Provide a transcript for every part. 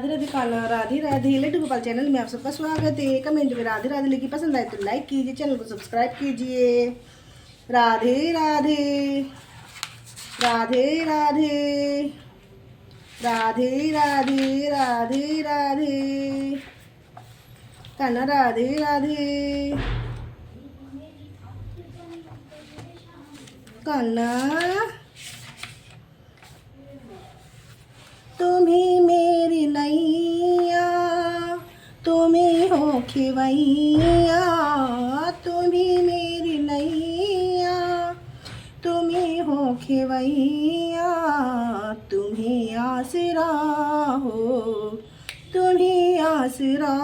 राधे राधे काना राधे राधे लड्डू गोपाल चैनल में आप सबका स्वागत है। कमेंट में राधे राधे लिखी, पसंद आए तो लाइक कीजिए, चैनल को सब्सक्राइब कीजिए। राधे राधे राधे राधे राधे राधे राधे राधे काना राधे राधे काना तुम्ही मेरी नैया, तुम्ही हो खिवैया, तुम्ही मेरी नैया, तुम्ही हो खिवैया, तुम्ही आसरा हो, तुम्ही आसरा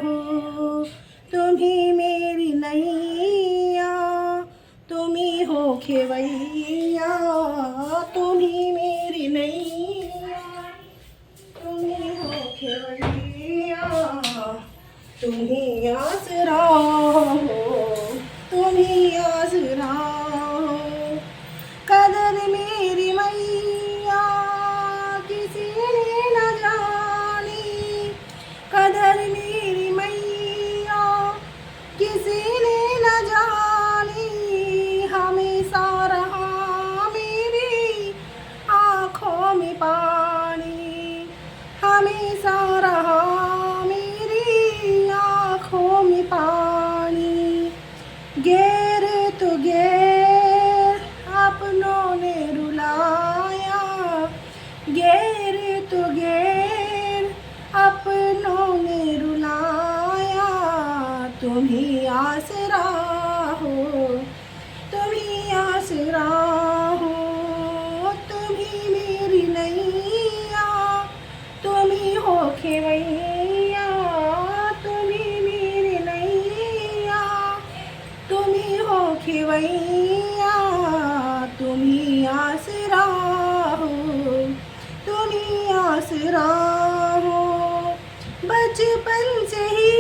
हो, तुम्ही मेरी नैया, तुम्ही हो खिवैया, तुम्ही मेरी नैया, तुम्ही हो खिवैया, तुम्ही आसरा हो, तुम्ही आसरा हो। कदर मेरी मैया किसी ने न जानी, कदर मेरी मैया किसी ने न जानी, हमेशा रहा मेरी आँखों में पानी, हमेशा रहा मेरी आँखों में पानी। गैर तो गैर अपनों ने रुलाया, गैर तो गैर अपनों ने रुलाया, तुम्ही आसरा हो, तुम्ही आसरा हो, तुम्ही मेरी नैया, तुम्ही हो खिवैया, तुम्ही मेरी नैया, तुम्ही हो खिवैया, तुम्ही आसरा हो, तुम्ही आसरा हो। बचपन से ही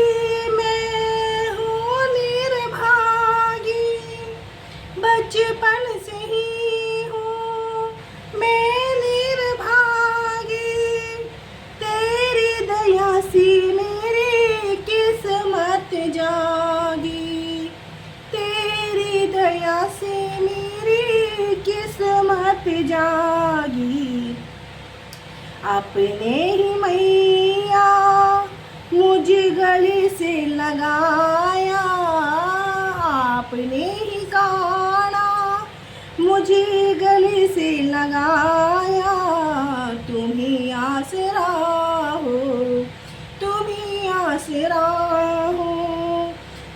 मैं हूँ निर्भागी, बचपन से ही हूँ मैं निर्भागी, तेरी दया से मेरी किस्मत जागी, तेरी दया से मेरी किस्मत जागी। अपने ही मैया मुझ गले से लगाया, आपने ही काना मुझे गले से लगाया, तुम्ही आसरा हो, तुम्ही आसरा हो,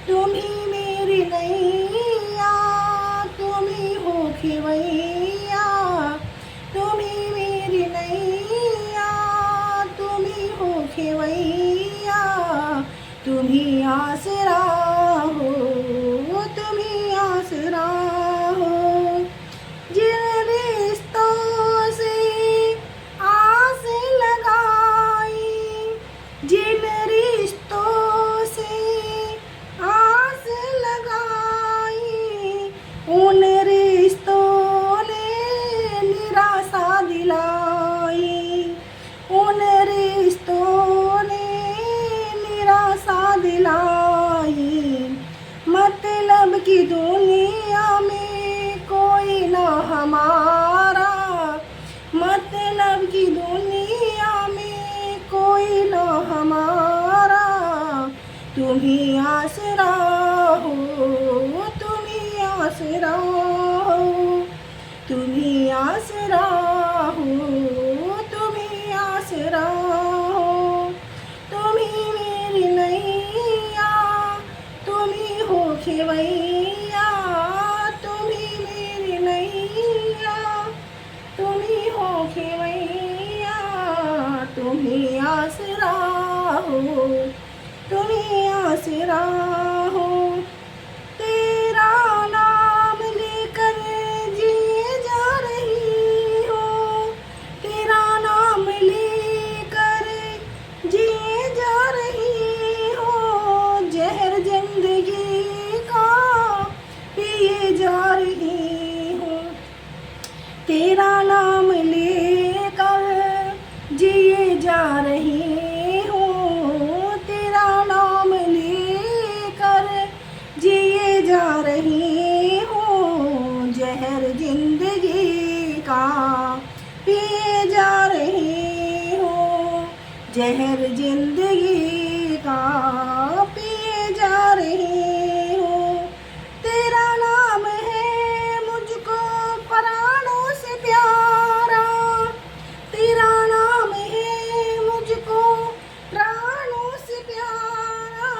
तुम्ही मेरी नैया, तुम्ही हो खिवैया, तुम्ही मेरी नैया, तुम्ही हो खिवैया, तुम्ही आसरा हो, तुम्ही आसरा हो। जिन रिश्तों से आस लगाई, जिन रिश्तों से आस लगाई, उन रिश्तों ने निराशा दिलाई, उन रिश्तों ने निराशा दिलाई। मतलब की दुनिया में कोई ना हमारा, मतलब की दुनिया में कोई ना हमारा, तुम्ही आसरा हो, तुम्ही आसरा हो, तुम्ही आसरा हो, तुम्ही आसरा हो, तुम्ही मेरी नैया, तुम्ही हो खिवैया, तुम्ही मेरी नैया, तुम्ही हो खिवैया, तुम्ही आसरा हो, तुम्ही आसरा हो। तेरा नाम लेकर जिए जा रही हो, तेरा नाम लेकर जिए जा रही हो, जहर जिंदगी का पिए जा रही हो, तेरा नाम लेकर जिए जा रही जहर जिंदगी का पिए जा रहे हो। तेरा नाम है मुझको प्राणों से प्यारा, तेरा नाम है मुझको प्राणों से प्यारा।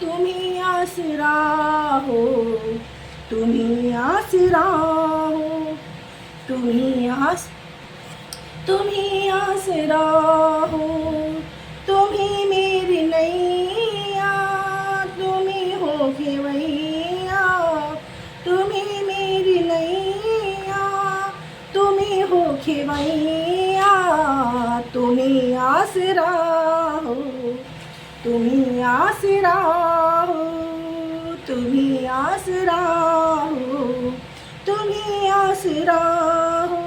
तुम ही आसरा हो, तुम ही आसरा हो, तुम ही आसरा हो। तुम ही मेरी नैया, तुम ही हो खेवैया, तुम ही मेरी नैया, तुम ही हो खेवैया। तुम ही आसरा हो, तुम ही आसरा हो, तुम ही आसरा हो, तुम ही आसरा हो।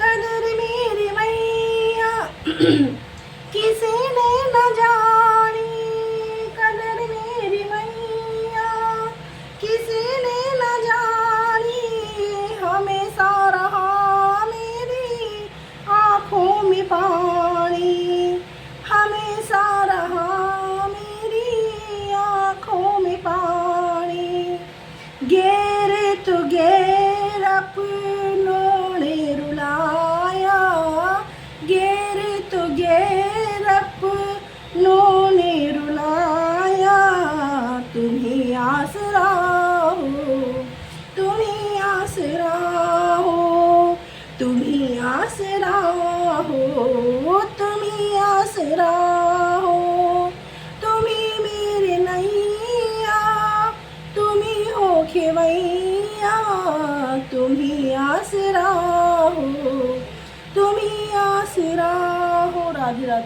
कदर मेरी मैया किसी ने न जानी, कदर मेरी मैया किसी ने न जानी। हमेशा रहा मेरी आँखों में पानी, हमेशा रहा मेरी आँखों में पानी। गैर तो गैर अपनों ने रुलाया, गैर तो गैर अपनों ने रुलाया। तुम्हें आसरा हो, तुम्हें आसरा हो, तुम्हें आसरा हो, तुम्हें आसरा हो। तुम्हें मेरे नैया, तुम्हें हो खेवैया, तुम्हें आसरा हो, तुम्हें आसरा हो। राधे राधे।